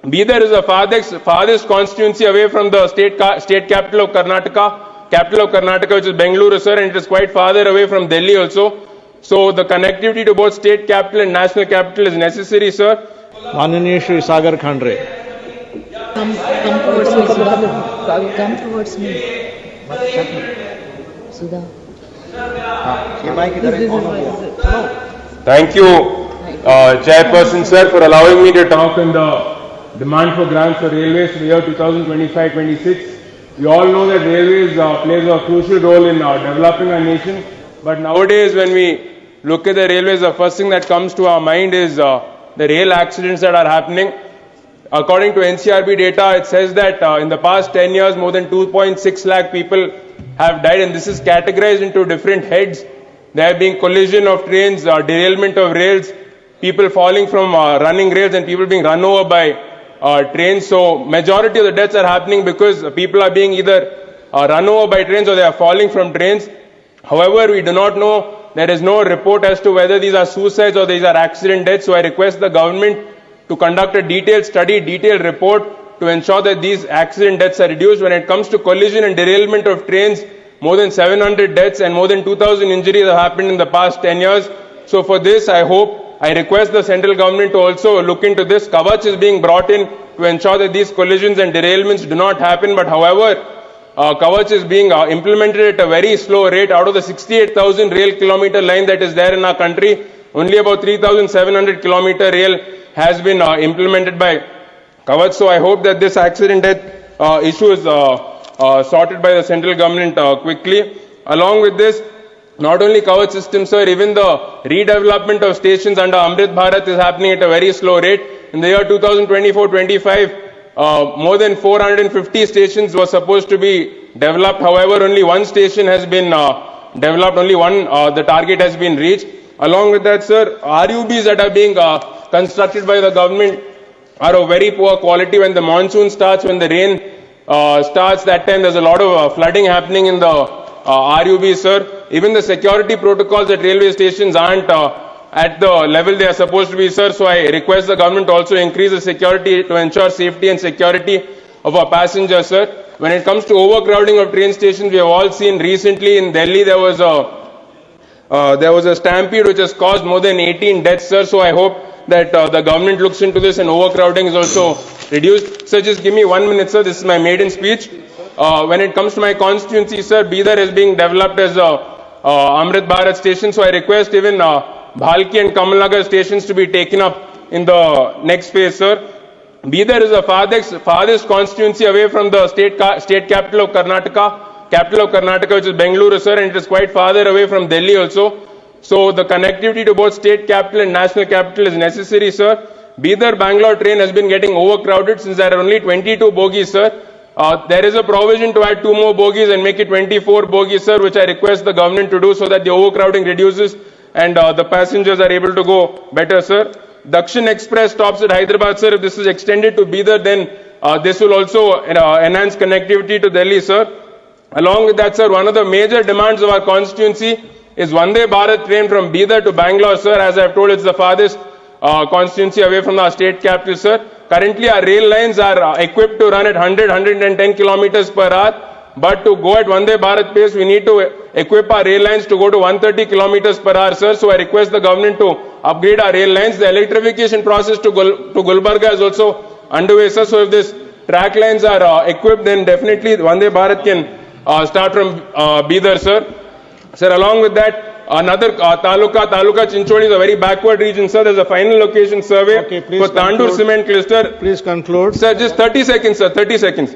Bidar is the farthest constituency away from the state capital of Karnataka, which is Bengaluru, sir, and it is quite farther away from Delhi also. So the connectivity to both state capital and national capital is necessary, sir. माननीय श्री सागर Khandare. Come towards me, Sudha. Come towards me. Sudha. Thank you, Chairperson, sir, for allowing me to talk on the demand for grants for railways for the year 2025-26. We all know that railways plays a crucial role in developing our nation. But nowadays, when we look at the railways, the first thing that comes to our mind is the rail accidents that are happening. According to NCRB data, it says that in the past 10 years, more than 2.6 lakh people have died, and this is categorized into different heads. There being collision of trains, derailment of rails, people falling from running rails, and people being run over by trains. So majority of the deaths are happening because people are being either run over by trains or they are falling from trains. However, we do not know. There is no report as to whether these are suicides or these are accident deaths. So I request the government to conduct a detailed study, detailed report to ensure that these accident deaths are reduced. When it comes to collision and derailment of trains, more than 700 deaths and more than 2,000 injuries have happened in the past 10 years. So for this, I request the central government to also look into this. Kavach is being brought in to ensure that these collisions and derailments do not happen. But however, Kavach is being implemented at a very slow rate. Out of the 68,000 rail kilometer line that is there in our country, only about 3,700 kilometer rail has been implemented by Kavach. So I hope that this accident death issue is sorted by the central government quickly. Along with this, not only Kavach system, sir, even the redevelopment of stations under Amrit Bharat is happening at a very slow rate. In the year 2024-25, more than 450 stations were supposed to be developed. However, only one station has been developed, only one, the target has been reached. Along with that, sir, RUBs that are being constructed by the government are of very poor quality. When the monsoon starts, when the rain starts, that time there's a lot of flooding happening in the RUBs, sir. Even the security protocols at railway stations aren't at the level they are supposed to be, sir. So I request the government to also increase the security to ensure safety and security of our passengers, sir. When it comes to overcrowding of train stations, we have all seen recently in Delhi there was a stampede which has caused more than 18 deaths, sir. So I hope that the government looks into this and overcrowding is also reduced. Sir, just give me 1 minute, sir. This is my maiden speech. When it comes to my constituency, sir, Bidar is being developed as a Amrit Bharat station. So I request even Bhalki and Kamalnagar stations to be taken up in the next phase, sir. Bidar is the farthest constituency away from the state capital of Karnataka, which is Bengaluru, sir, and it is quite farther away from Delhi also. So the connectivity to both state capital and national capital is necessary, sir. Bidar-Bangalore train has been getting overcrowded since there are only 22 bogies, sir. There is a provision to add 2 more bogies and make it 24 bogies, sir, which I request the government to do so that the overcrowding reduces and the passengers are able to go better, sir. Dakshin Express stops at Hyderabad, sir. If this is extended to Bidar, then this will also enhance connectivity to Delhi, sir. Along with that, sir, one of the major demands of our constituency is Vande Bharat train from Bidar to Bangalore, sir. As I have told, it's the farthest constituency away from our state capital, sir. Currently, our rail lines are equipped to run at 110 kilometers per hour. But to go at Vande Bharat pace, we need to equip our rail lines to go to 130 kilometers per hour, sir. So I request the government to upgrade our rail lines. The electrification process to Gulbarga is also underway, sir. So if these track lines are equipped, then definitely Vande Bharat can start from Bidar, sir. Sir, along with that, another Taluka Chinchodi is a very backward region, sir. There's a final location survey for Tandur cement cluster. Please conclude. Sir, just 30 seconds, sir. 30 seconds.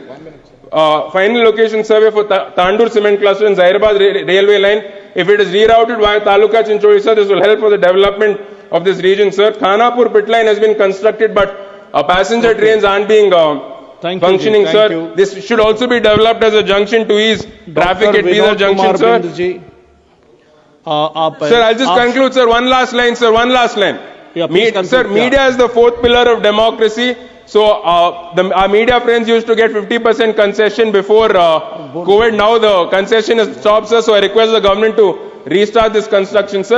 Final location survey for Tandur cement cluster in Zairabad railway line. If it is rerouted via Taluka Chinchodi, sir, this will help for the development of this region, sir. Khanapur pit line has been constructed, but passenger trains aren't being functioning, sir. This should also be developed as a junction to ease traffic at Bidar junction, sir. Sir, I'll just conclude, sir. One last line, sir. One last line. Yeah, sir, media is the fourth pillar of democracy. So, our media friends used to get 50% concession before COVID. Now the concession is stopped, sir. So, I request the government to restart this construction, sir.